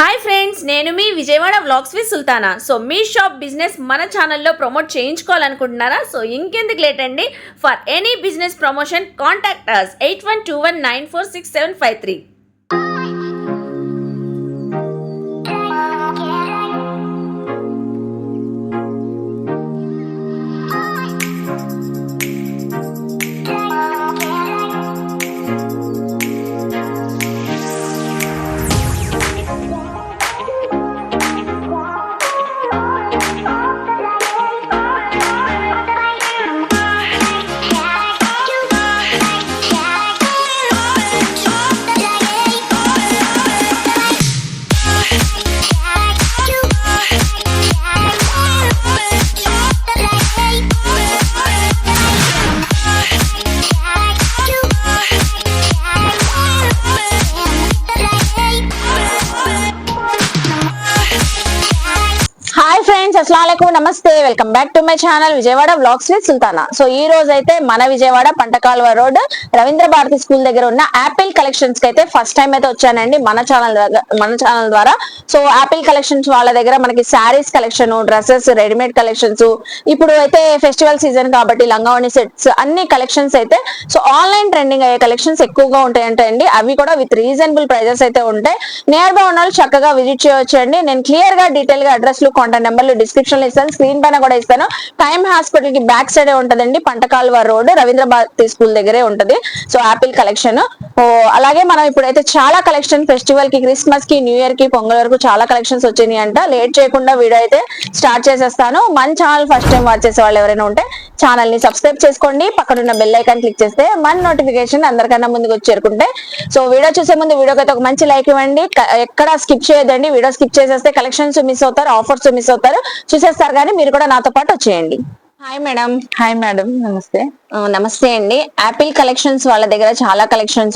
Hi friends, నేను మీ Vijayawada vlogs with Sultana. So మీ షాప్ బిజినెస్ మన ఛానల్లో ప్రమోట్ చేయించుకోవాలనుకుంటున్నారా? సో ఇంకెందుకు లేట్ అండి. For any business promotion contact us 8121946753. అస్సలాముఅలైకుం, నమస్తే, welcome back to my channel Vijayawada vlogs with Sultana. So ఈ రోజు అయితే మన విజయవాడ పంటకాలువ రోడ్ రవీంద్ర భారతి స్కూల్ దగ్గర ఉన్న యాపిల్ కలెక్షన్స్ కి అయితే ఫస్ట్ టైం అయితే వచ్చానండి మన ఛానల్ ద్వారా. సో యాపిల్ కలెక్షన్స్ వాళ్ళ దగ్గర మనకి saris collection, dresses, readymade collections, ఇప్పుడు అయితే ఫెస్టివల్ సీజన్ కాబట్టి లంగావణి సెట్స్ అన్ని కలెక్షన్స్ అయితే సో ఆన్లైన్ ట్రెండింగ్ అయ్యే కలెక్షన్స్ ఎక్కువగా ఉంటాయంటే అండి. అవి కూడా విత్ రీజనబుల్ ప్రైజెస్ అయితే ఉంటాయి. నియర్ బై ఉన్న వాళ్ళు చక్కగా విజిట్ చేయవచ్చు అండి. నేను క్లియర్ గా డీటెయిల్ గా అడ్రస్ లు, కాంటాక్ట్ నెంబర్లు డిస్క్రిప్షన్ లో ఇస్తాను, స్క్రీన్ పైన కూడా ఇస్తాను. టైమ్ హాస్పిటల్ కి బ్యాక్ సైడ్ ఉంటదండి, పంటకాలువ రోడ్ రవీంద్ర భారతి స్కూల్ దగ్గరే ఉంటది. సో యాపిల్ కలెక్షన్ అలాగే మనం ఇప్పుడైతే చాలా కలెక్షన్ ఫెస్టివల్ కి, క్రిస్మస్ కి, న్యూ ఇయర్ కి, పొంగల్ వరకు చాలా కలెక్షన్స్ వచ్చినాయి అంట. లేట్ చేయకుండా వీడియో అయితే స్టార్ట్ చేసేస్తాను. మన ఛానల్ ఫస్ట్ టైం వాచ్ చేసే వాళ్ళు ఎవరైనా ఉంటే ఛానల్ ని సబ్స్క్రైబ్ చేసుకోండి, పక్కనున్న బెల్ ఐకాన్ క్లిక్ చేస్తే మన నోటిఫికేషన్ అందరికన్నా ముందుకు వచ్చి చేరుకుంటే. సో వీడియో చూసే ముందు వీడియోకి అయితే ఒక మంచి లైక్ ఇవ్వండి, ఎక్కడ స్కిప్ చేయదండి. వీడియో స్కిప్ చేసేస్తే కలెక్షన్స్ మిస్ అవుతారు, ఆఫర్స్ మిస్ అవుతారు. చూసేస్తారు కానీ మీరు కూడా నాతో పాటు వచ్చేయండి. Hi madam. హాయ్ మేడం, నమస్తే. నమస్తే అండి. యాపిల్ కలెక్షన్స్ వాళ్ళ దగ్గర చాలా కలెక్షన్స్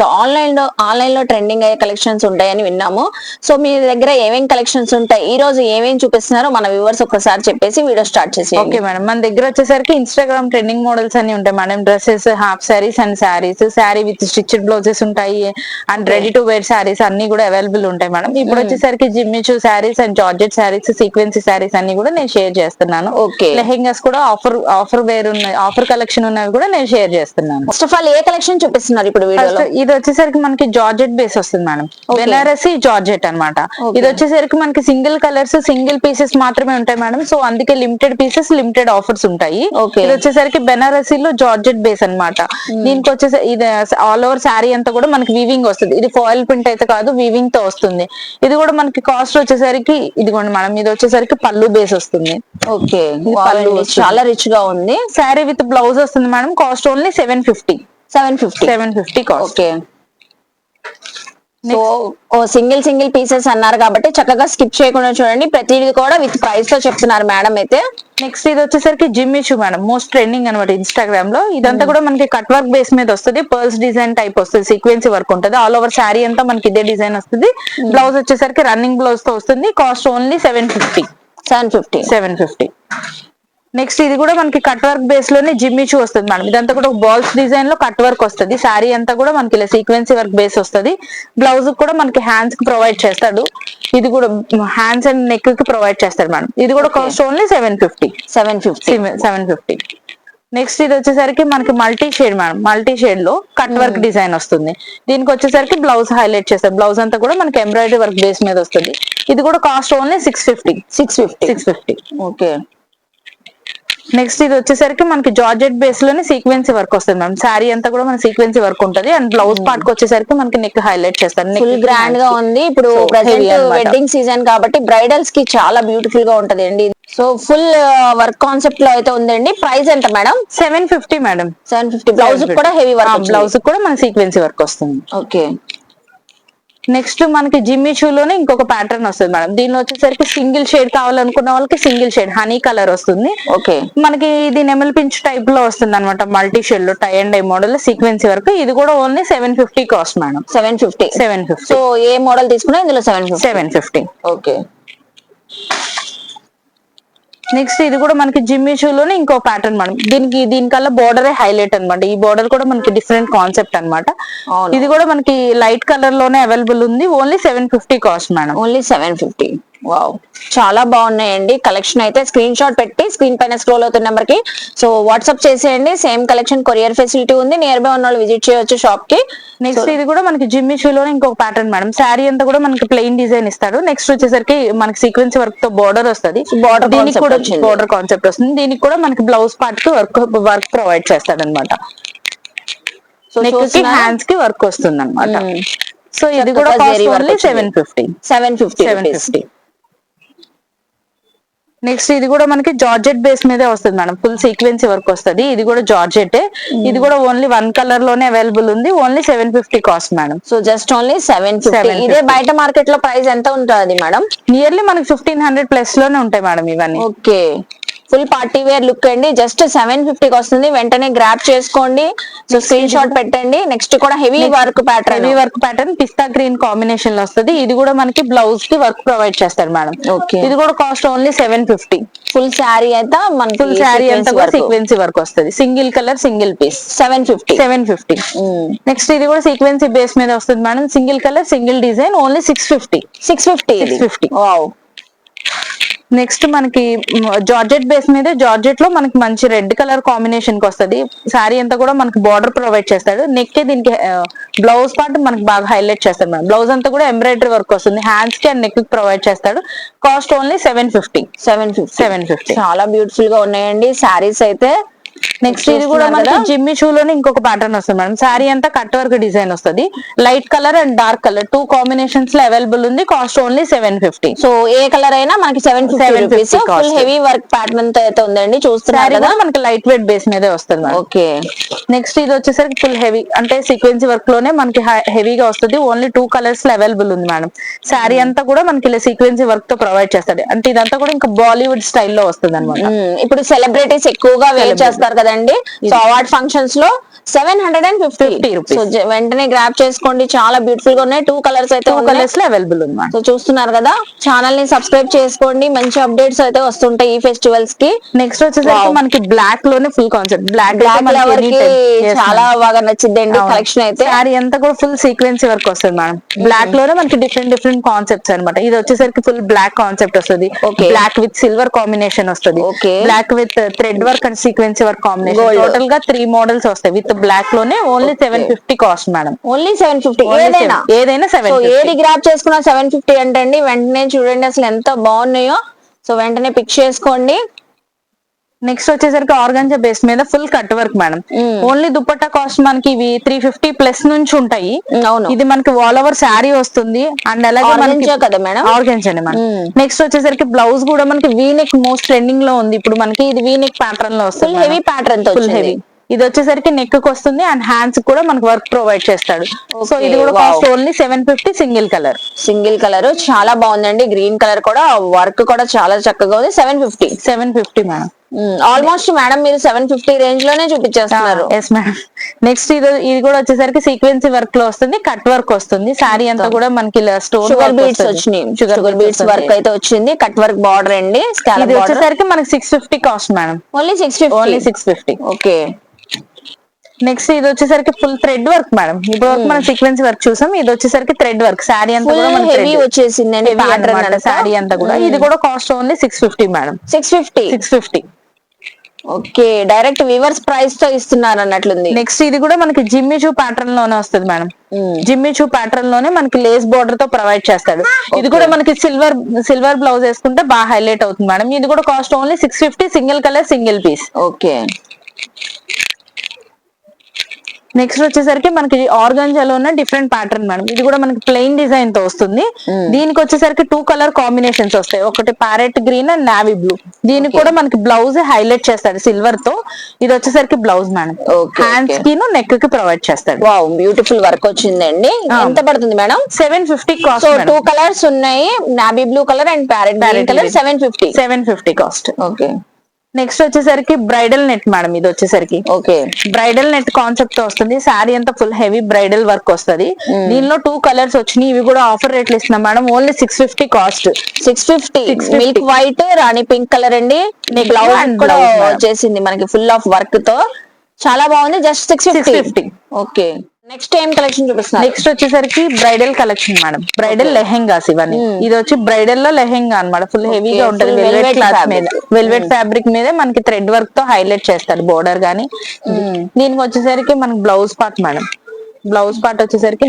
ఆన్లైన్ లో ట్రెండింగ్ అయ్యే కలెక్షన్స్ ఉంటాయని విన్నాము. సో మీ దగ్గర ఏమేం కలెక్షన్స్ ఉంటాయి, ఈ రోజు ఏమేం చూపిస్తున్నారో మన వ్యూవర్స్ ఒక్కసారి చెప్పేసి వీడియో స్టార్ట్ చేసి. ఓకే మేడం, మన దగ్గర వచ్చేసరికి ఇన్స్టాగ్రామ్ ట్రెండింగ్ మోడల్స్ అన్ని ఉంటాయి madam. Dresses, half saris and saris, sari with stitched blouses ఉంటాయి and ready to wear saris అన్ని కూడా అవైలబుల్ ఉంటాయి మేడం. ఇప్పుడు వచ్చేసరికి Jimmy Choo saris and georgette saris, sequence saris అన్ని కూడా నేను షేర్ చేస్తున్నాను. ఓకే, లెహెంగాస్ కూడా ఆఫర్ వేర్ ఉన్నాయి, ఆఫర్ కలెక్షన్ ఉన్నవి కూడా నేను షేర్ చేస్తున్నాను. First of all a collection చూపిస్తున్నారు ఇప్పుడు వీడియోలో? ఇది వచ్చేసరికి మనకి జార్జెట్ బేస్ వస్తుంది మేడం, బెనారసి జార్జెట్ అన్నమాట. ఇది వచ్చేసరికి మనకి సింగిల్ కలర్స్, సింగిల్ పీసెస్ మాత్రమే ఉంటాయి మేడం. సో అందుకే లిమిటెడ్ పీసెస్, లిమిటెడ్ ఆఫర్స్ ఉంటాయి. ఇది వచ్చేసరికి బెనారసీలో జార్జెట్ బేస్ అన్నమాట. దీనికి వచ్చేసరికి ఇది ఆల్ ఓవర్ శారీ అంతా కూడా మనకి వీవింగ్ వస్తుంది. ఇది ఫాయిల్ ప్రింట్ అయితే కాదు, వీవింగ్ తో వస్తుంది. ఇది కూడా మనకి కాస్ట్ వచ్చేసరికి ఇదిగోండి మేడం, ఇది వచ్చేసరికి పళ్ళు బేస్ వస్తుంది. ఓకే, చాలా రిచ్ గా ఉంది. శారీ విత్ బ్లౌజ్ వస్తుంది madam. Cost only 750 cost. Okay, so single pieces అన్నారు కాబట్టి చక్కగా స్కిప్ చేయకుండా చూడండి. ప్రతిదీ కూడా విత్ ప్రైస్ తో చెప్తున్నారు మేడం అయితే. నెక్స్ట్ ఇది వచ్చేసరికి జిమ్మిచూ మేడం, మోస్ట్ ట్రెండింగ్ అనమాట ఇన్స్టాగ్రామ్ లో. ఇదంతా కూడా మనకి కట్ వర్క్ బేస్ మీద వస్తుంది, పర్ల్స్ డిజైన్ టైప్ వస్తుంది, సీక్వెన్సీ వర్క్ ఉంటుంది. ఆల్ ఓవర్ శారీ అంతా మనకి ఇదే డిజైన్ వస్తుంది. బ్లౌజ్ వచ్చేసరికి రన్నింగ్ బ్లౌజ్ తో వస్తుంది. Cost only 750. నెక్స్ట్ ఇది కూడా మనకి కట్ వర్క్ బేస్ లోనే జిమ్మిచూ వస్తుంది మేడం. ఇదంతా కూడా బాల్స్ డిజైన్ లో కట్ వర్క్ వస్తుంది. శారీ అంతా కూడా మనకి ఇలా సీక్వెన్సీ వర్క్ బేస్ వస్తుంది. బ్లౌజ్ కూడా మనకి హ్యాండ్స్ కి ప్రొవైడ్ చేస్తాడు. ఇది కూడా హ్యాండ్స్ అండ్ నెక్ కి ప్రొవైడ్ చేస్తాడు మేడం. ఇది కూడా కాస్ట్ ఓన్లీ 750. నెక్స్ట్ ఇది వచ్చేసరికి మనకి multi shade madam, multi shade లో కట్ వర్క్ డిజైన్ వస్తుంది. దీనికి వచ్చేసరికి బ్లౌజ్ హైలైట్ చేస్తారు. బ్లౌజ్ అంతా కూడా మనకి ఎంబ్రాయిడరీ వర్క్ బేస్ మీద వస్తుంది. ఇది కూడా కాస్ట్ ఓన్లీ 650. ఓకే, నెక్స్ట్ ఇది వచ్చేసరికి మనకి జార్జెట్ బేస్ లోనే సీక్వెన్సీ వర్క్ వస్తుంది మేడం. శారీ అంతా కూడా మన సీక్వెన్సీ వర్క్ ఉంటుంది. అండ్ బ్లౌజ్ పార్ట్ కి వచ్చేసరికి మనకి నెక్ హైలైట్ చేస్తారు. ఫుల్ గ్రాండ్ గా ఉంది. ఇప్పుడు వెడ్డింగ్ సీజన్ కాబట్టి బ్రైడల్స్ కి చాలా బ్యూటిఫుల్ గా ఉంటది అండి. సో ఫుల్ వర్క్ కాన్సెప్ట్ లో అయితే ఉందండి. ప్రైస్ ఎంత మేడం? 750 మేడం. 750. బ్లౌజ్ కూడా హెవీ వర్క్, బ్లౌజ్ కూడా మన సీక్వెన్సీ వర్క్ వస్తుంది. ఓకే, నెక్స్ట్ మనకి జిమ్మిచూలోనే ఇంకొక ప్యాటర్న్ వస్తుంది మేడం. దీనిలో వచ్చేసరికి సింగిల్ షేడ్ కావాలనుకున్న వాళ్ళకి సింగిల్ షేడ్ హనీ కలర్ వస్తుంది. ఓకే, మనకి ఇది నెమల్ పించ్ టైప్ లో వస్తుంది అనమాట. మల్టీ షేడ్ లో టై అండ్ డై మోడల్ సీక్వెన్సీ వరకు. ఇది కూడా ఓన్లీ 750 కాస్ట్ మేడం. 750. సో ఏ మోడల్ తీసుకున్నా ఇందులో 750. ఓకే, నెక్స్ట్ ఇది కూడా మనకి జిమ్మి షూ లోనే ఇంకో ప్యాటర్న్ మేడం. దీనికల్లా బోర్డరే హైలైట్ అన్నమాట. ఈ బోర్డర్ కూడా మనకి డిఫరెంట్ కాన్సెప్ట్ అన్నమాట. ఇది కూడా మనకి లైట్ కలర్ లోనే అవైలబుల్ ఉంది. Only 750 cost madam. Only 750. Wow, చాలా బాగున్నాయండి. కలెక్షన్ అయితే స్క్రీన్ షాట్ పెట్టి స్క్రీన్ పైన స్క్రోల్ అవుతున్న నెంబర్ కి సో వాట్సాప్ చేసేయండి. సేమ్ కలెక్షన్ కొరియర్ ఫెసిలిటీ ఉంది. నియర్ బై ఉన్న వాళ్ళు విజిట్ చేయొచ్చు షాప్ కి. నెక్స్ట్ ఇది కూడా మనకి జిమ్మి షూ లోనే ఇంకొక ప్యాటర్న్ మేడం. శారీ అంతా కూడా మనకి ప్లెయిన్ డిజైన్ ఇస్తాడు. నెక్స్ట్ వచ్చేసరికి మనకి సీక్వెన్స్ వర్క్ తో బోర్డర్ వస్తుంది. దీనికి కూడా బోర్డర్ కాన్సెప్ట్ వస్తుంది. దీనికి కూడా మనకి బ్లౌజ్ పార్ట్ కి వర్క్ ప్రొవైడ్ చేస్తాడు అనమాట. సో నెక్ కి హ్యాండ్స్ కి వర్క్ వస్తుంది అనమాట. సో ఇది కూడా 750. నెక్స్ట్ ఇది కూడా మనకి జార్జెట్ బేస్ మీదే వస్తుంది మేడం. ఫుల్ సీక్వెన్సీ వర్క్ వస్తుంది. ఇది కూడా జార్జెట్. ఇది కూడా ఓన్లీ 1 కలర్ లోనే అవైలబుల్ ఉంది. Only 750 cost madam. So just only 750. ఇదే బయట మార్కెట్ లో ప్రైస్ ఎంత ఉంటుంది మేడం? నియర్లీ మనకి 1500 ప్లస్ లోనే ఉంటాయి మేడం ఇవన్నీ. Okay, full party wear look అండి. జస్ట్ 750 కి వస్తుంది. వెంటనే గ్రాప్ చేసుకోండి. సో స్క్రీన్ షాట్ పెట్టండి. నెక్స్ట్ కూడా heavy work pattern pista green combination లో వస్తుంది. ఇది కూడా మనకి బ్లౌజ్ కి వర్క్ ప్రొవైడ్ చేస్తారు మేడం. ఓకే, ఇది కూడా కాస్ట్ ఓన్లీ 750. ఫుల్ శారీ అయితే మనకి ఫుల్ శారీ అంతా కూడా సీక్వెన్సీ వర్క్ వస్తుంది. Single colour single piece 750. Next ఇది కూడా సీక్వెన్సీ బేస్ మీద వస్తుంది madam. Single colour single design only 650. Wow. Next మనకి జార్జెట్ బేస్ మీద జార్జెట్ లో మనకి మంచి రెడ్ కలర్ కాంబినేషన్ కి వస్తుంది. శారీ అంతా కూడా మనకి బార్డర్ ప్రొవైడ్ చేస్తాడు. నెక్ దీనికి బ్లౌజ్ పార్ట్ మనకి బాగా హైలైట్ చేస్తాడు మేడం. బ్లౌజ్ అంతా కూడా ఎంబ్రాయిడరీ వర్క్ వస్తుంది. హ్యాండ్స్ కి అండ్ నెక్ కి ప్రొవైడ్ చేస్తాడు. Cost only 750. చాలా బ్యూటిఫుల్ గా ఉన్నాయండి శారీస్ అయితే. నెక్స్ట్ ఇది కూడా మనకి జిమ్మి షూ లోనే ఇంకొక ప్యాటర్న్ వస్తుంది మేడం. శారీ అంతా కట్ వర్క్ డిజైన్ వస్తుంది. Light colour and dark colour 2 combinations లో అవైలబుల్ ఉంది. Cost only 750. సో ఏ కలర్ అయినా మనకి 750. ఫుల్ హెవీ వర్క్ ప్యాటర్న్ తో అయితే ఉందండి. చూస్తున్నారు కదా, మనకి లైట్ వెయిట్ బేస్ మీదే వస్తుంది. ఓకే. నెక్స్ట్ ఇది వచ్చేసరికి ఫుల్ హెవీ అంటే సీక్వెన్సీ వర్క్ లోనే మనకి హెవీగా వస్తుంది. ఓన్లీ 2 కలర్స్ లో అవైలబుల్ ఉంది మేడం. శారీ అంతా కూడా మనకి ఇలా సీక్వెన్సీ వర్క్ తో ప్రొవైడ్ చేస్తాడు. అంటే ఇదంతా కూడా ఇంకా బాలీవుడ్ స్టైల్లో వస్తుంది అనమాట. ఇప్పుడు సెలబ్రిటీస్ ఎక్కువగా వేర్ చేస్తారు కదండి. సో అవార్డ్ ఫంక్షన్స్ లో 750 రూపీస్. సో వెంటనే గ్రాప్ చేసుకోండి. చాలా బ్యూటిఫుల్ గా ఉన్నాయి. 2 కలర్స్ అయితే కలర్స్ లో అవైలబుల్ ఉంది. సో చూస్తున్నారు కదా, ఛానల్ ని సబ్స్క్రైబ్ చేసుకోండి. మంచి అప్డేట్స్ అయితే వస్తుంటాయి ఈ ఫెస్టివల్స్ కి. నెక్స్ట్ వచ్చేసరికి మనకి బ్లాక్ లోనే ఫుల్ కాన్సెప్ట్. బ్లాక్ చాలా బాగా నచ్చిందండి కలెక్షన్ అయితే. శారీ అంతా కూడా ఫుల్ సీక్వెన్సీ వర్క్ వస్తుంది మేడం. బ్లాక్ లోనే మనకి డిఫరెంట్ కాన్సెప్ట్స్ అనమాట. ఇది వచ్చేసరికి ఫుల్ బ్లాక్ కాన్సెప్ట్ వస్తుంది. బ్లాక్ విత్ సిల్వర్ కాంబినేషన్ వస్తుంది. Black with thread work and sequence work combination. Total గా 3 మోడల్స్ వస్తాయి విత్ బ్లాక్ లోనే. Only 750 cost madam. ఓన్లీ 750. ఏదైనా 750. ఏది గ్రాప్ చేసుకున్నా 750 అంటే వెంటనే చూడండి అసలు ఎంత బాగున్నాయో. సో వెంటనే పిక్ చేసుకోండి. నెక్స్ట్ వచ్చేసరికి ఆర్గాంజా బేస్ మీద full cut work madam. Only dupatta cost మనకి ఇవి 350 ప్లస్ నుంచి ఉంటాయి. ఇది మనకి ఆల్ ఓవర్ శారీ వస్తుంది. అండ్ అలాగే ఆర్గాంజా మేడం. నెక్స్ట్ వచ్చేసరికి బ్లౌజ్ కూడా మనకి వీ నెక్ మోస్ట్ ట్రెండింగ్ లో ఉంది ఇప్పుడు మనకి. ఇది వీ నెక్ ప్యాటర్న్ లో వస్తుంది. హెవీ ప్యాటర్న్ తో హెవీ. ఇది వచ్చేసరికి నెక్ కి వస్తుంది అండ్ హ్యాండ్స్ కూడా మనకు వర్క్ ప్రొవైడ్ చేస్తాడు. సో ఇది కూడా కాస్ట్ ఓన్లీ 750. సింగిల్ కలర్ చాలా బాగుందండి. గ్రీన్ కలర్ కూడా వర్క్ కూడా చాలా చక్కగా ఉంది. 750 మేడం. ఆల్మోస్ట్ మేడం మీరు 750 రేంజ్ లోనే చూపించేస్తున్నారు. Yes madam. నెక్స్ట్ ఇది కూడా వచ్చేసరికి సీక్వెన్సీ వర్క్ లో వస్తుంది. కట్ వర్క్ వస్తుంది. శారీ అంతా కూడా మనకి స్టోన్ షుగర్ బీడ్స్ వచ్చినాయి. షుగర్ బీడ్స్ వర్క్ అయితే వచ్చింది. కట్ వర్క్ బార్డర్ అండి. ఇది వచ్చేసరికి మనకి 650 cost madam. Only 650. Okay. Next ఇది వచ్చేసరికి ఫుల్ థ్రెడ్ వర్క్ మేడం. ఇప్పుడు వరకు మనం సీక్వెన్స్ వర్క్ చూసాం. ఇది వచ్చేసరికి థ్రెడ్ వర్క్. శారీ అంతా కూడా హెవీ వచ్చేసిందండి శారీ అంతా కూడా. ఇది కూడా cost only 650 madam. 650. Okay, direct weavers price తో ఇస్తున్నారు అన్నట్లుంది. నెక్స్ట్ ఇది కూడా మనకి జిమ్మి చూ ప్యాటర్న్ లోనే వస్తుంది మేడం. జిమ్మి చూ ప్యాటర్న్ లోనే మనకి లేస్ బోర్డర్ తో ప్రొవైడ్ చేస్తాడు. ఇది కూడా మనకి సిల్వర్ బ్లౌజ్ వేసుకుంటే బాగా హైలైట్ అవుతుంది మేడం. ఇది కూడా cost only 650. Single colour single piece. Okay. Next వచ్చేసరికి మనకి ఆర్గాంజాలోనే డిఫరెంట్ ప్యాటర్న్ మేడం. ఇది కూడా మనకి ప్లెయిన్ డిజైన్ తో వస్తుంది. దీనికి వచ్చేసరికి 2 కలర్ కాంబినేషన్స్ వస్తాయి. ఒకటి parrot green and navy blue. దీనికి కూడా మనకి బ్లౌజ్ హైలైట్ చేస్తాడు సిల్వర్ తో. ఇది వచ్చేసరికి బ్లౌజ్ మేడం. హ్యాండ్స్ కి నెక్ కి ప్రొవైడ్ చేస్తాడు. వావ్, బ్యూటిఫుల్ వర్క్ వచ్చిందండి. ఎంత పడుతుంది మేడం? 750 కాస్ట్. సో 2 కలర్స్ ఉన్నాయి. Navy blue colour and parrot green colour. 750 cost. Okay. Next వచ్చేసరికి బ్రైడల్ నెట్ మేడం, ఇది వచ్చేసరికి ఓకే బ్రైడల్ నెట్ కాన్సెప్ట్ తో వస్తుంది. శారీ అంతా ఫుల్ హెవీ బ్రైడల్ వర్క్ వస్తుంది. దీనిలో 2 కలర్స్ వచ్చినాయి. ఇవి కూడా ఆఫర్ రేట్లు ఇస్తున్నాం madam, only 650 cost. 650 milk white రాణి పింక్ కలర్ అండి. బ్లౌజ్ కూడా వచ్చేసింది మనకి ఫుల్ ఆఫ్ వర్క్ తో, చాలా బాగుంది. జస్ట్ 650. ఓకే నెక్స్ట్ ఏం కలెక్షన్ చూపిస్తున్నారు? నెక్స్ట్ వచ్చేసరికి bridal collection madam, bridal lehengas ఇవన్నీ. ఇది వచ్చి బ్రైడల్ లో లెహెంగా అన్నమాట, ఫుల్ హెవీగా ఉంటది. వెల్వెట్ క్లాత్ మీద, వెల్వెట్ ఫ్యాబ్రిక్ మీద మనకి థ్రెడ్ వర్క్ తో హైలైట్ చేస్తారు బోర్డర్ గానీ. దీనికి వచ్చేసరికి మనకి blouse part madam, blouse part వచ్చేసరికి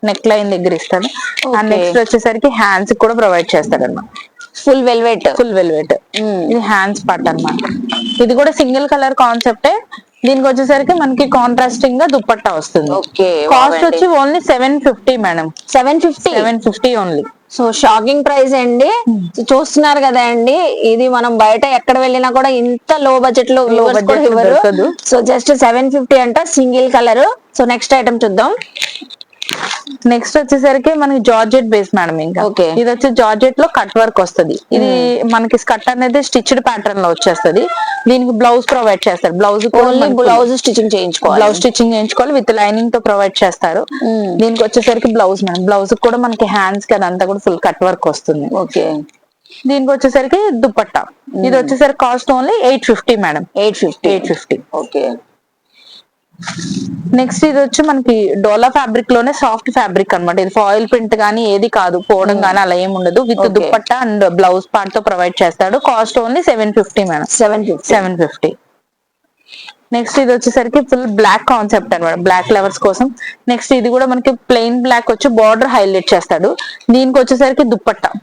నెక్ లైన్ దగ్గర ఇస్తాడు. అండ్ నెక్స్ట్ వచ్చేసరికి హ్యాండ్స్ కూడా ప్రొవైడ్ చేస్తాడు అన్నమాట. ఫుల్ వెల్వెట్ ఇది హ్యాండ్స్ పార్ట్ అన్నమాట. ఇది కూడా సింగిల్ కలర్ కాన్సెప్టే. దీనికి వచ్చేసరికి మనకి కాంట్రాస్టింగ్ గా దుపట్టా వస్తుంది. కాస్ట్ వచ్చి only 750 madam. 750 only. So shocking price అండి. చూస్తున్నారు కదా అండి, ఇది మనం బయట ఎక్కడ వెళ్ళినా కూడా ఇంత లో బడ్జెట్ లో ఇవ్వరు. సో జస్ట్ 750 అంట single colour. So next item చూద్దాం. నెక్స్ట్ వచ్చేసరికి మనకి జార్జెట్ బేస్ మేడం. ఇంకా ఇది వచ్చి జార్జెట్ లో కట్ వర్క్ వస్తుంది. ఇది మనకి స్కర్ట్ అనేది స్టిచ్డ్ ప్యాటర్న్ లో వచ్చేస్తుంది. దీనికి బ్లౌజ్ ప్రొవైడ్ చేస్తారు. బ్లౌజ్ స్టిచ్చింగ్ చేయించుకోవాలి విత్ లైనింగ్ తో ప్రొవైడ్ చేస్తారు. దీనికి వచ్చేసరికి బ్లౌజ్ మేడం, బ్లౌజ్ కూడా మనకి హ్యాండ్స్ కి అదంతా కూడా ఫుల్ కట్ వర్క్ వస్తుంది. ఓకే దీనికి వచ్చేసరికి దుపట్టా. ఇది వచ్చేసరికి cost only 850 madam. 850. Okay next ఇది వచ్చి మనకి డోలా ఫ్యాబ్రిక్ లోనే సాఫ్ట్ ఫ్యాబ్రిక్ అన్నమాట. ఇది ఫాయిల్ ప్రింట్ గానీ ఏది కాదు, పోవడం గానీ అలా ఏమి ఉండదు. With dupatta and blouse part తో ప్రొవైడ్ చేస్తాడు. Cost only 750 madam. 750. నెక్స్ట్ ఇది వచ్చేసరికి ఫుల్ బ్లాక్ కాన్సెప్ట్ అనమాట, బ్లాక్ లవర్స్ కోసం. నెక్స్ట్ ఇది కూడా మనకి ప్లెయిన్ బ్లాక్ వచ్చి బార్డర్ హైలైట్ చేస్తాడు. దీనికి వచ్చేసరికి దుపట్టా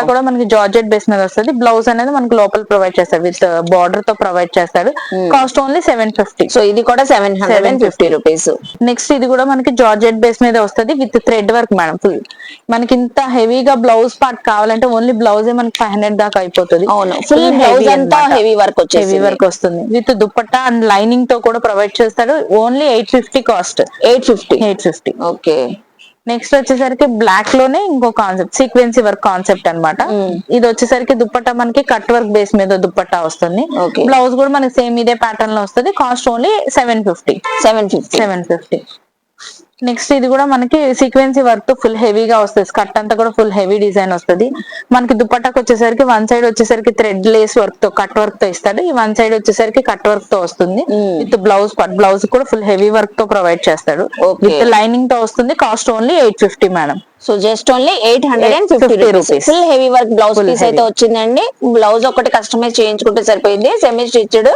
కూడా మనకి జార్జెట్ బేస్ మీద వస్తుంది. బ్లౌజ్ అనేది మనకి లోపల ప్రొవైడ్ చేస్తాడు, విత్ బార్డర్ తో ప్రొవైడ్ చేస్తాడు. Cost only 750. సో ఇది కూడా 750 రూపీస్. నెక్స్ట్ ఇది కూడా మనకి జార్జెట్ బేస్ మీద వస్తుంది with thread work madam. Full మనకి ఇంత హెవీగా బ్లౌజ్ పార్ట్ కావాలంటే ఓన్లీ బ్లౌజ్ మనకి 500 దాకా అయిపోతుంది. ఫుల్ బ్లౌజ్ అంతా హెవీ వర్క్ వస్తుంది విత్ దుపట్టా అండ్ లైనింగ్ తో కూడా ప్రొవైడ్ చేస్తాడు. Only 850 cost. 850. ఓకే నెక్స్ట్ వచ్చేసరికి బ్లాక్ లోనే ఇంకో కాన్సెప్ట్, సీక్వెన్సీ వర్క్ కాన్సెప్ట్ అన్నమాట. ఇది వచ్చేసరికి దుపట్టా మనకి కట్ వర్క్ బేస్ మీద దుపట్టా వస్తుంది. బ్లౌజ్ కూడా మనకి సేమ్ ఇదే ప్యాటర్న్ లో వస్తుంది. Cost only 750. నెక్స్ట్ ఇది కూడా మనకి సీక్వెన్సీ వర్క్ తో ఫుల్ హెవీగా వస్తుంది. స్కర్ట్ అంతా కూడా ఫుల్ హెవీ డిజైన్ వస్తుంది. మనకి దుపట్టాకి వచ్చేసరికి వన్ సైడ్ వచ్చేసరికి థ్రెడ్ లేస్ వర్క్ తో కట్ వర్క్ తో ఇస్తాడు. ఈ వన్ సైడ్ వచ్చేసరికి కట్ వర్క్ తో వస్తుంది. విత్ బ్లౌజ్ కూడా ఫుల్ హెవీ వర్క్ తో ప్రొవైడ్ చేస్తాడు. విత్ లైనింగ్ తో వస్తుంది. Cost only 850 madam. So just only 850 rupees. Full heavy work blouse piece అయితే వచ్చిందండి. బ్లౌజ్ ఒకటి కస్టమైజ్ చేయించుకుంటే సరిపోయింది, semi stitched.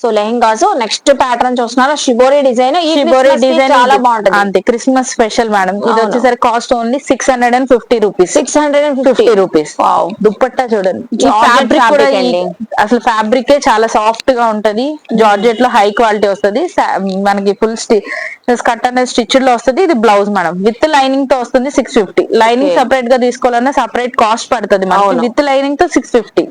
So lehengas. Next pattern చూస్తున్నారు, షిబోరి డిజైన్. చాలా బాగుంటుంది, అంతే క్రిస్మస్ స్పెషల్ మేడం. ఇది వచ్చేసరికి cost only 650 rupees. 650 rupees. Dupatta చూడండి, అసలు ఫ్యాబ్రిక్ చాలా సాఫ్ట్ గా ఉంటది. జార్జెట్ లో హై క్వాలిటీ వస్తుంది. మనకి ఫుల్ స్కర్ట్ అనేది స్టిచ్డ్ లో వస్తుంది. ఇది బ్లౌజ్ మేడం, విత్ లైనింగ్ తో వస్తుంది. 650. లైనింగ్ సెపరేట్ గా తీసుకోవాలన్నా సెపరేట్ కాస్ట్ పడుతుంది. విత్ లైనింగ్ తో 650.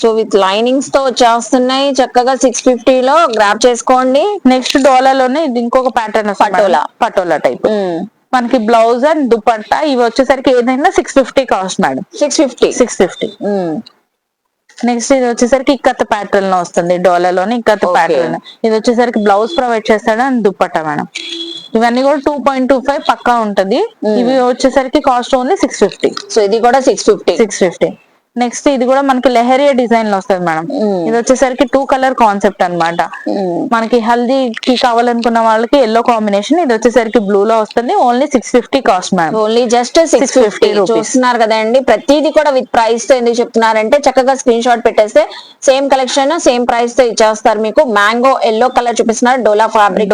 సో విత్ లైనింగ్స్ తో వచ్చేస్తున్నాయి చక్కగా 650 లో గ్రాప్ చేసుకోండి. నెక్స్ట్ డోలాలోనే ఇది ఇంకొక ప్యాటర్న్, పటోలా టైప్. మనకి బ్లౌజ్ అండ్ దుపట్టా ఇవి వచ్చేసరికి ఏదైనా 650 కాస్ట్ మేడం. 650. నెక్స్ట్ ఇది వచ్చేసరికి ఇక్కత్ ప్యాటర్న్ లో వస్తుంది. డోలాలోనే ఇక్కత్ ప్యాటర్న్. ఇది వచ్చేసరికి బ్లౌజ్ ప్రొవైడ్ చేస్తాడు అండ్ దుపట్టా మేడం. ఇవన్నీ కూడా 2.25 పక్కా ఉంటది. ఇవి వచ్చేసరికి కాస్ట్ ఓన్లీ 650. సో ఇది కూడా 650. నెక్స్ట్ ఇది కూడా మనకి లెహరియా డిజైన్ లో వస్తుంది మేడం. ఇది వచ్చేసరికి 2 కలర్ కాన్సెప్ట్ అన్నమాట. మనకి హల్దీకి కావాలనుకున్న వాళ్ళకి ఎల్లో కాంబినేషన్. ఇది వచ్చేసరికి బ్లూ లో వస్తుంది. Only 650 cost madam. Only just 650. చూస్తున్నారు కదండి, ప్రతిదీ కూడా విత్ ప్రైస్ తో ఎందుకు చెప్తున్నారంటే చక్కగా స్క్రీన్ షాట్ పెట్టేస్తే సేమ్ కలెక్షన్ సేమ్ ప్రైస్ తో ఇచ్చేస్తారు మీకు. మ్యాంగో ఎల్లో కలర్ చూపిస్తున్నారు, డోలా ఫ్యాబ్రిక్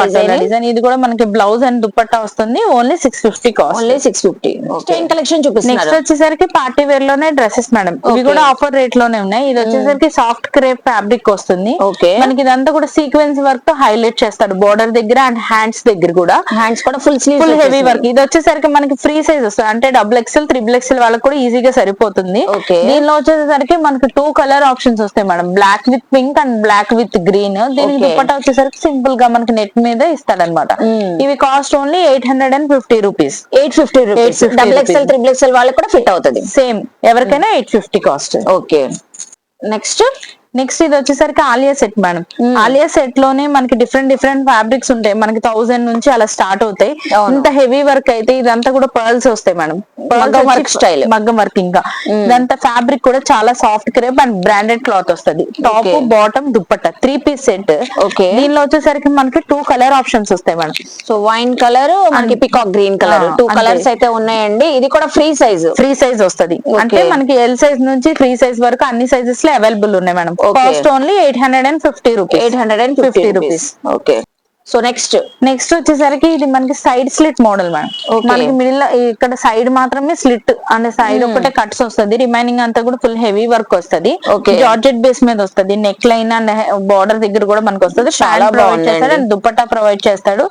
డిజైన్. ఇది కూడా మనకి బ్లౌజ్ అండ్ దుపట్టా వస్తుంది. Only 650 cost. ఓన్లీ 650. కలెక్షన్ చూపిస్తున్నారు. నెక్స్ట్ వచ్చేసరికి పార్టీ వేర్ లోనే డ్రెస్సెస్ మేడం. ఇవి కూడా ఆఫర్ రేట్ లోనే ఉన్నాయి. ఇది వచ్చేసరికి సాఫ్ట్ క్రేప్ ఫ్యాబ్రిక్ వస్తుంది. మనకి ఇదంతా కూడా సీక్వెన్స్ వర్క్ తో హైలైట్ చేస్తాడు బోర్డర్ దగ్గర అండ్ హ్యాండ్స్ దగ్గర కూడా. హ్యాండ్స్ కూడా ఫుల్ హెవీ వర్క్. ఇది వచ్చేసరికి మనకి ఫ్రీ సైజ్ వస్తుంది, అంటే XXL 3XL వాళ్ళకి కూడా ఈజీగా సరిపోతుంది. దీనిలో వచ్చేసరికి మనకి 2 కలర్ ఆప్షన్స్ వస్తాయి madam, black with pink and black with green. దీనికి దుపట్టా వచ్చేసరికి సింపుల్ గా మనకి నెట్ మీద ఇస్తాడనమాట. ఇవి cost only 850 rupees. 850 rupees. XXL 3XL వాళ్ళకి కూడా ఫిట్ అవుతుంది. సేమ్ ఎవరికైనా 850 కాస్ట్. ఓకే నెక్స్ట్ ఇది వచ్చేసరికి Alia set madam. Alia set లోనే మనకి డిఫరెంట్ ఫ్యాబ్రిక్స్ ఉంటాయి, మనకి 1000 నుంచి అలా స్టార్ట్ అవుతాయి. ఇంత హెవీ వర్క్ అయితే ఇదంతా కూడా పర్ల్స్ వస్తాయి మేడం, స్టైల్ మగ్గం వర్క్. ఇంకా ఇదంతా ఫ్యాబ్రిక్ కూడా చాలా soft crepe and branded cloth వస్తుంది. Top bottom dupatta 3 piece set. దీనిలో వచ్చేసరికి మనకి 2 కలర్ ఆప్షన్స్ వస్తాయి మేడం. సో వైన్ కలర్, మనకి పికాక్ గ్రీన్ కలర్, 2 కలర్స్ అయితే ఉన్నాయండి. ఇది కూడా ఫ్రీ సైజ్ వస్తుంది. అంటే మనకి ఎల్ సైజ్ నుంచి 3 సైజ్ వరకు అన్ని సైజెస్ లో అవైలబుల్ ఉన్నాయి madam. Cost only 850 rupees. 850 rupees. Okay. So next వచ్చేసరికి ఇది మనకి సైడ్ స్లిట్ మోడల్ మేడం. మనకి మిడిల్ ఇక్కడ సైడ్ మాత్రమే స్లిట్ అంటే సైడ్ ఒకటే కట్స్ వస్తుంది, రిమైనింగ్ అంతా కూడా ఫుల్ హెవీ వర్క్ వస్తుంది. జార్జెట్ బేస్ మీద వస్తుంది. నెక్ లైన్ అండ్ బార్డర్ దగ్గర కూడా మనకి వస్తుంది. ప్రొవైడ్ చేస్తాడు అండ్ దుపట్టా ప్రొవైడ్ చేస్తాడు.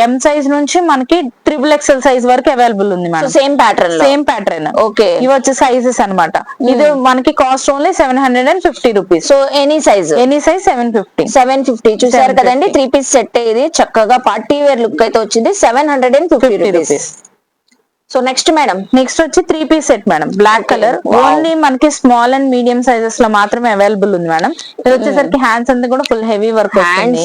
ఎం సైజ్ నుంచి మనకి XXL సైజ్ వరకు అవైలబుల్ ఉంది మేడం. Same pattern. ఓకే. ఇవి వచ్చే సైజెస్ అన్నమాట. ఇది మనకి cost only 750 rupees. So any size 750 చూసారు కదండి. 3 పీస్ సెట్ ఇది చక్కగా పార్టీ వేర్ లుక్ అయితే వచ్చింది. 750 రూపీస్. సో నెక్స్ట్ వచ్చి 3 piece set madam. Black colour. Only మనకి స్మాల్ అండ్ మీడియం సైజెస్ లో మాత్రమే అవైలబుల్ ఉంది మేడం. ఇది వచ్చేసరికి హ్యాండ్స్ అంతా కూడా ఫుల్ హెవీ వర్క్ వస్తుంది.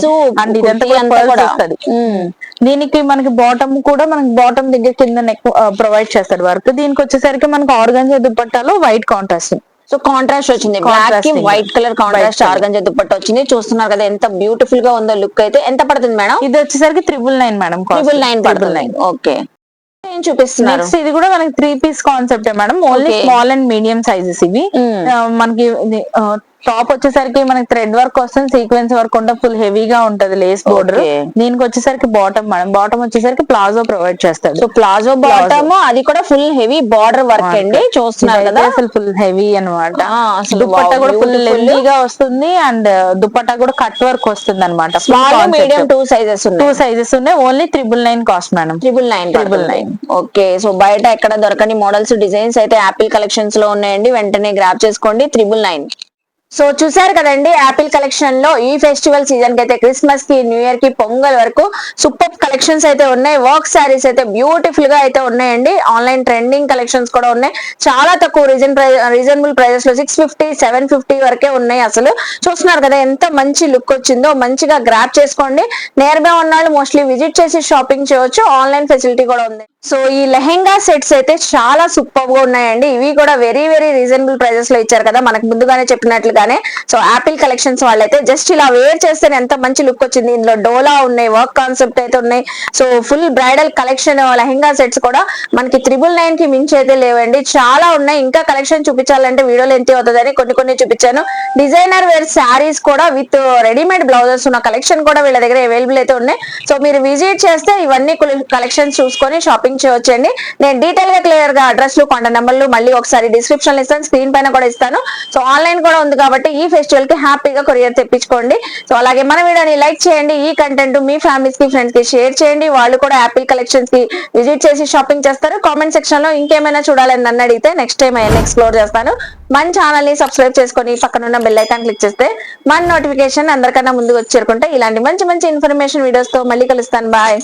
దీనికి మనకి బాటమ్ కూడా మనకి బాటమ్ దగ్గర కింద నెక్ ప్రొవైడ్ చేస్తాడు వర్క్. దీనికి వచ్చేసరికి మనకి ఆర్గంజా దుపట్టాలో వైట్ కాంట్రాస్ట్. సో కాంట్రాస్ట్ వచ్చింది, బ్లాక్ కి white colour contrast organza dupatta వచ్చింది. చూస్తున్నారు కదా ఎంత బ్యూటిఫుల్ గా ఉందో లుక్ అయితే. ఎంత పడుతుంది మేడం? ఇది వచ్చేసరికి 999 మేడం. 999. ఓకే. ఏం చూపిస్తున్నారు? ఇది కూడా మనకి 3 piece concept madam. Only small and medium sizes ఇవి. మనకి టాప్ వచ్చేసరికి మనకి థ్రెడ్ వర్క్ వస్తుంది, సీక్వెన్స్ వర్క్ ఉంటుంది, ఫుల్ హెవీగా ఉంటది లేస్ బోర్డర్. దీనికి వచ్చేసరికి బాటమ్ మేడం. బాటమ్ వచ్చేసరికి ప్లాజో ప్రొవైడ్ చేస్తాడు. సో ప్లాజో బాటమ్, అది కూడా ఫుల్ హెవీ బార్డర్ వర్క్ అండి. చూస్తున్నారు కదా అసలు ఫుల్ హెవీ అనమాట. దుపట్టా కూడా ఫుల్ హెవీగా వస్తుంది అండ్ దుపట్టా కూడా కట్ వర్క్ వస్తుంది అనమాట. స్మాల్ మీడియం 2 సైజెస్ ఉన్నాయి. Only 999 cost madam. 999. Okay. So బయట ఎక్కడ దొరకని మోడల్స్, డిజైన్స్ అయితే యాపిల్ కలెక్షన్స్ లో ఉన్నాయండి. వెంటనే గ్రాబ్ చేసుకోండి. 999. సో చూసారు కదండి, యాపిల్ కలెక్షన్ లో ఈ ఫెస్టివల్ సీజన్ కి అయితే క్రిస్మస్ కి, న్యూ ఇయర్ కి, పొంగల్ వరకు సూపర్ కలెక్షన్స్ అయితే ఉన్నాయి. వర్క్ శారీస్ అయితే బ్యూటిఫుల్ గా అయితే ఉన్నాయండి. ఆన్లైన్ ట్రెండింగ్ కలెక్షన్స్ కూడా ఉన్నాయి. చాలా తక్కువ రీజనబుల్ ప్రైజెస్ లో 650, 750 వరకే ఉన్నాయి. అసలు చూస్తున్నారు కదా ఎంత మంచి లుక్ వచ్చిందో. మంచిగా గ్రాప్ చేసుకోండి. నియర్ బై ఉన్న వాళ్ళు మోస్ట్లీ విజిట్ చేసి షాపింగ్ చేయవచ్చు. ఆన్లైన్ ఫెసిలిటీ కూడా ఉంది. సో ఈ లెహెంగా సెట్స్ అయితే చాలా సూపర్ గా ఉన్నాయండి. ఇవి కూడా వెరీ రీజనబుల్ ప్రైజెస్ లో ఇచ్చారు కదా మనకు ముందుగానే చెప్పినట్లుగానే. సో యాపిల్ కలెక్షన్స్ వాళ్ళైతే జస్ట్ ఇలా వేర్ చేస్తే ఎంత మంచి లుక్ వచ్చింది. ఇందులో డోలా ఉన్నాయి, వర్క్ కాన్సెప్ట్ అయితే ఉన్నాయి. So full bridal collection lehenga sets కూడా మనకి 999 కి మించి అయితే లేవండి. చాలా ఉన్నాయి. ఇంకా కలెక్షన్ చూపించాలంటే వీడియోలో ఎంత అవుతుందని కొన్ని చూపించాను. డిజైనర్ వేర్ శారీస్ కూడా విత్ రెడీమేడ్ బ్లౌజెస్ ఉన్న కలెక్షన్ కూడా వీళ్ళ దగ్గర అవైలబుల్ అయితే ఉన్నాయి. సో మీరు విజిట్ చేస్తే ఇవన్నీ కలెక్షన్స్ చూసుకొని షాపింగ్ చేయవచ్చండి. నేను డీటెయిల్ గా క్లియర్ గా అడ్రస్ లు, కాంటాక్ట్ నెంబర్లు మళ్ళీ ఒకసారి డిస్క్రిప్షన్ లో ఇస్తాను, స్క్రీన్ పైన కూడా ఇస్తాను. సో ఆన్లైన్ కూడా ఉంది కాబట్టి ఈ ఫెస్టివల్ కి హ్యాపీగా కొరియర్ తెప్పించుకోండి. సో అలాగే మన వీడియోని లైక్ చేయండి. ఈ కంటెంట్ మీ ఫ్యామిలీస్ కి, ఫ్రెండ్స్ కి షేర్ చేయండి. వాళ్ళు కూడా యాపిల్ కలెక్షన్స్ కి విజిట్ చేసి షాపింగ్ చేస్తారు. కామెంట్ సెక్షన్ లో ఇంకేమైనా చూడాలని నన్ను అడిగితే నెక్స్ట్ టైం అవన్నీ ఎక్స్ప్లోర్ చేస్తాను. మన ఛానల్ ని సబ్స్క్రైబ్ చేసుకొని పక్కనున్న బెల్ ఐకాన్ క్లిక్ చేస్తే మన నోటిఫికేషన్ అందరికన్నా ముందుకు వచ్చి చేరుకుంటే ఇలాంటి మంచి ఇన్ఫర్మేషన్ వీడియోస్ తో మళ్ళీ కలుస్తాను. బాయ్.